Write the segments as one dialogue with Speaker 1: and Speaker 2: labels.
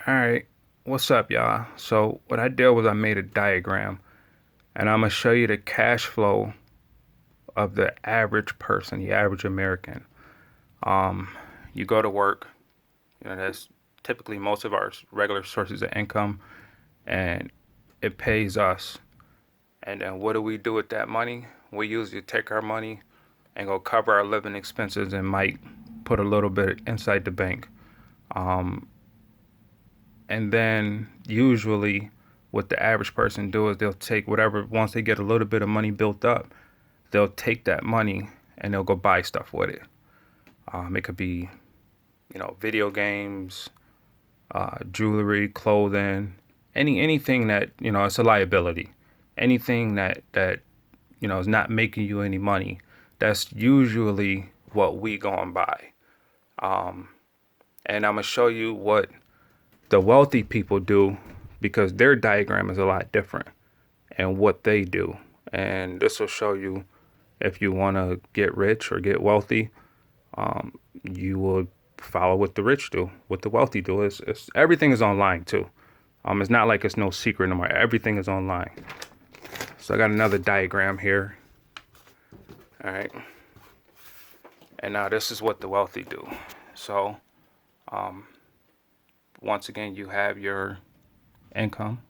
Speaker 1: All right, what's up, y'all? So what I did was I made a diagram, and I'm gonna show you the cash flow of the average person, the average American. Um, you go to work, that's typically most of our regular sources of income, and it pays us. And then what do we do with that money? We usually take our money and go cover our living expenses and might put a little bit inside the bank. Um, and then usually what the average person do is they'll take whatever, once they get a little bit of money built up, they'll take that money and they'll go buy stuff with it. It could be, video games, jewelry, clothing, anything that, it's a liability. Anything that is not making you any money. That's usually what we go and buy. Um, and I'm gonna show you what the wealthy people do, because their diagram is a lot different and what they do. And this will show you, if you want to get rich or get wealthy, you will follow what the rich do, what the wealthy do. It's everything is online too. It's not like it's no secret no more. Everything is online. So I got another diagram here. All right. And now this is what the wealthy do. So um, once again, you have your income,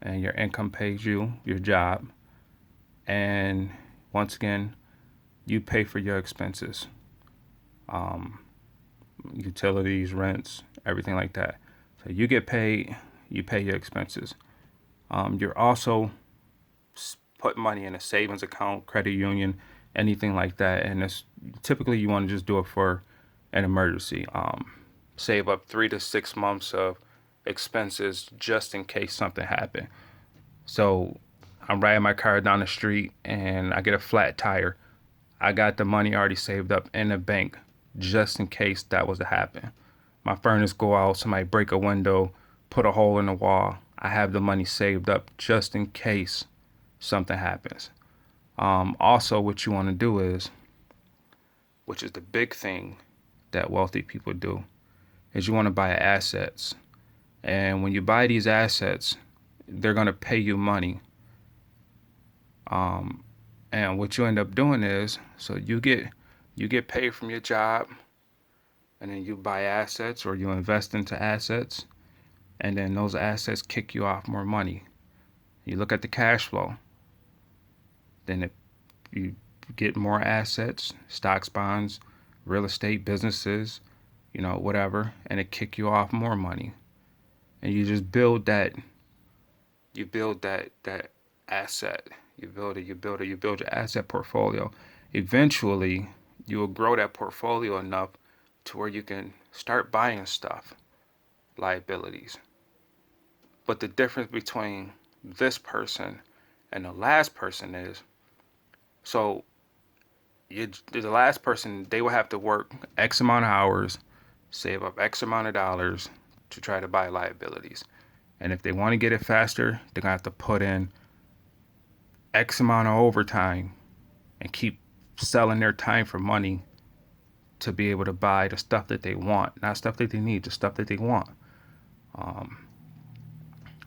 Speaker 1: and your income pays you your job. And once again, you pay for your expenses, um, utilities, rents, everything like that. So you get paid, you pay your expenses. You're also put money in a savings account, credit union, anything like that. And it's typically you want to just do it for an emergency. Save up 3 to 6 months of expenses just in case something happened. So I'm riding my car down the street and I get a flat tire. I got the money already saved up in the bank just in case that was to happen. My furnace go out, somebody break a window, put a hole in the wall. I have the money saved up just in case something happens. Also, what you want to do is, which is the big thing that wealthy people do, is you want to buy assets. And when you buy these assets, they're going to pay you money. Um, and what you end up doing is, so you get paid from your job, and then you buy assets or you invest into assets, and then those assets kick you off more money. You look at the cash flow, then you get more assets, stocks, bonds, real estate, businesses, whatever, and it kick you off more money. And you just build that asset. You build your asset portfolio. Eventually, you will grow that portfolio enough to where you can start buying stuff, liabilities. But the difference between this person and the last person is, so the last person, they will have to work X amount of hours, save up X amount of dollars to try to buy liabilities. And if they want to get it faster, they're going to have to put in X amount of overtime and keep selling their time for money to be able to buy the stuff that they want, not stuff that they need, the stuff that they want. Um,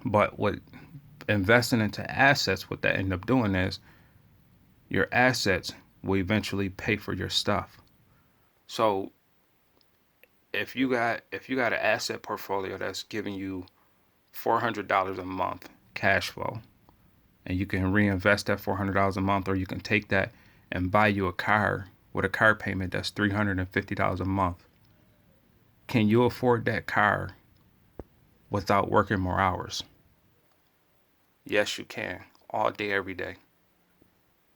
Speaker 1: but what investing into assets, what that end up doing is your assets will eventually pay for your stuff. So if you got an asset portfolio that's giving you $400 a month cash flow, and you can reinvest that $400 a month, or you can take that and buy you a car with a car payment that's $350 a month. Can you afford that car without working more hours? Yes, you can. All day, every day.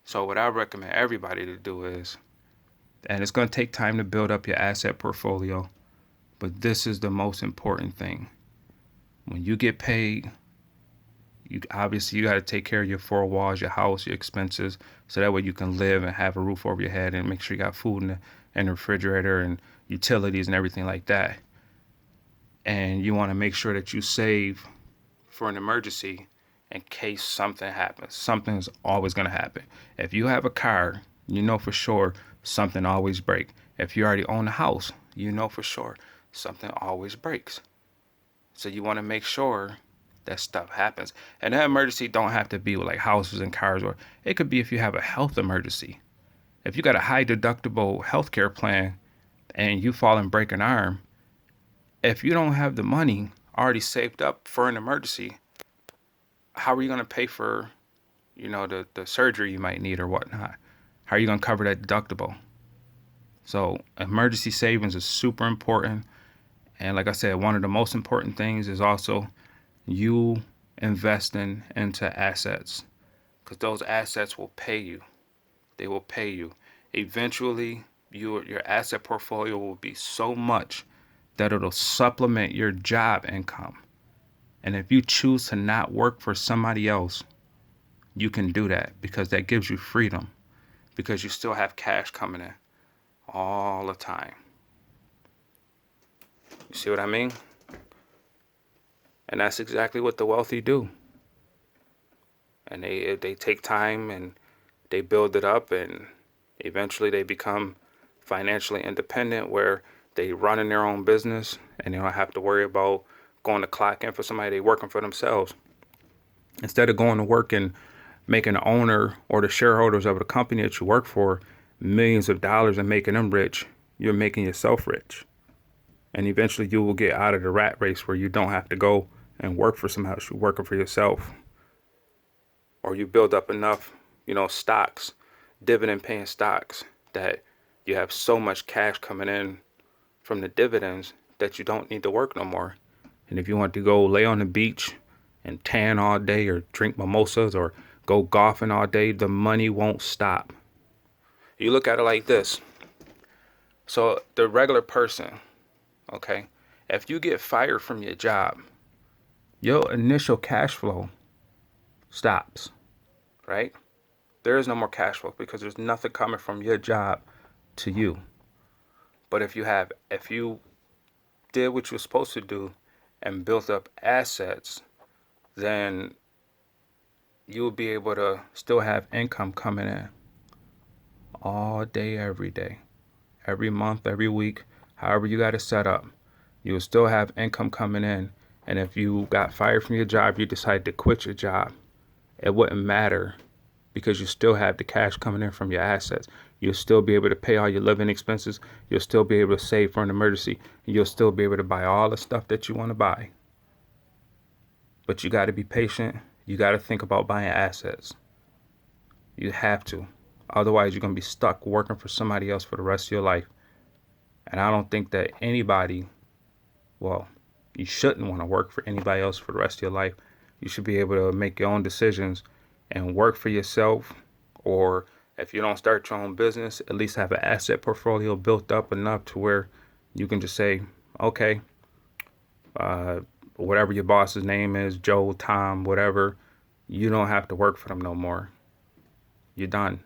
Speaker 1: So what I recommend everybody to do is, and it's going to take time to build up your asset portfolio, but this is the most important thing. When you get paid, you got to take care of your four walls, your house, your expenses, so that way you can live and have a roof over your head and make sure you got food in the refrigerator and utilities and everything like that. And you want to make sure that you save for an emergency in case something happens. Something's always going to happen. If you have a car, you know for sure something always break. If you already own a house, you know for sure something always breaks. So you want to make sure that stuff happens. And that emergency don't have to be with like houses and cars, or it could be if you have a health emergency. If you got a high deductible healthcare plan and you fall and break an arm, if you don't have the money already saved up for an emergency, how are you going to pay for, the surgery you might need or whatnot? How are you going to cover that deductible? So emergency savings is super important. And like I said, one of the most important things is also you investing into assets, because those assets will pay you. They will pay you. Eventually, your asset portfolio will be so much that it'll supplement your job income. And if you choose to not work for somebody else, you can do that because that gives you freedom, because you still have cash coming in all the time. You see what I mean? And that's exactly what the wealthy do. And they take time and they build it up, and eventually they become financially independent where they run in their own business and they don't have to worry about going to clock in for somebody. They working for themselves. Instead of going to work and making the owner or the shareholders of the company that you work for millions of dollars and making them rich, you're making yourself rich. And eventually you will get out of the rat race where you don't have to go and work for somebody else. You're working for yourself. Or you build up enough, stocks, dividend paying stocks, that you have so much cash coming in from the dividends that you don't need to work no more. And if you want to go lay on the beach and tan all day or drink mimosas or go golfing all day, the money won't stop. You look at it like this. So the regular person, okay, if you get fired from your job, your initial cash flow stops, right? There is no more cash flow because there's nothing coming from your job to you. But if you did what you were supposed to do and built up assets, then you'll be able to still have income coming in all day, every month, every week, however you got it set up. You'll still have income coming in. And if you got fired from your job, you decide to quit your job, it wouldn't matter because you still have the cash coming in from your assets. You'll still be able to pay all your living expenses. You'll still be able to save for an emergency. And you'll still be able to buy all the stuff that you want to buy. But you got to be patient. You got to think about buying assets. You have to. Otherwise, you're going to be stuck working for somebody else for the rest of your life. And I don't think that you shouldn't want to work for anybody else for the rest of your life. You should be able to make your own decisions and work for yourself. Or if you don't start your own business, at least have an asset portfolio built up enough to where you can just say, okay, whatever your boss's name is, Joe, Tom, whatever, you don't have to work for them no more. You're done.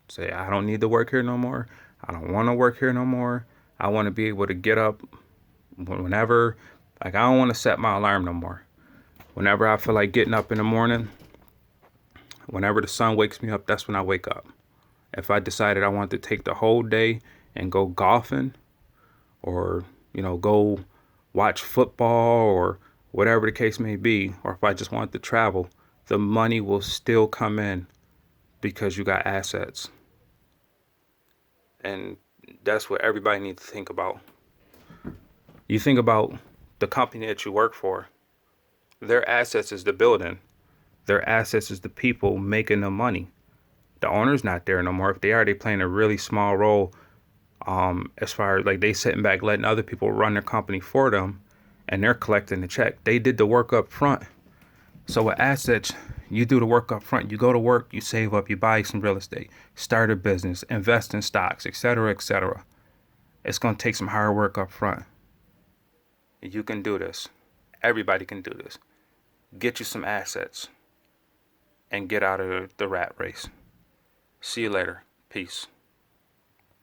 Speaker 1: Say, I don't need to work here no more. I don't want to work here no more. I want to be able to get up whenever. Like, I don't want to set my alarm no more. Whenever I feel like getting up in the morning, whenever the sun wakes me up, that's when I wake up. If I decided I wanted to take the whole day and go golfing or, go watch football or whatever the case may be, or if I just wanted to travel, the money will still come in because you got assets. And that's what everybody needs to think about. You think about the company that you work for. Their assets is the building. Their assets is the people making the money. The owner's not there no more. If they are, they playing a really small role as far as like they sitting back letting other people run their company for them and they're collecting the check. They did the work up front. So with assets, you do the work up front. You go to work, you save up, you buy some real estate, start a business, invest in stocks, etc., etc. It's going to take some hard work up front. You can do this. Everybody can do this. Get you some assets and get out of the rat race. See you later. Peace.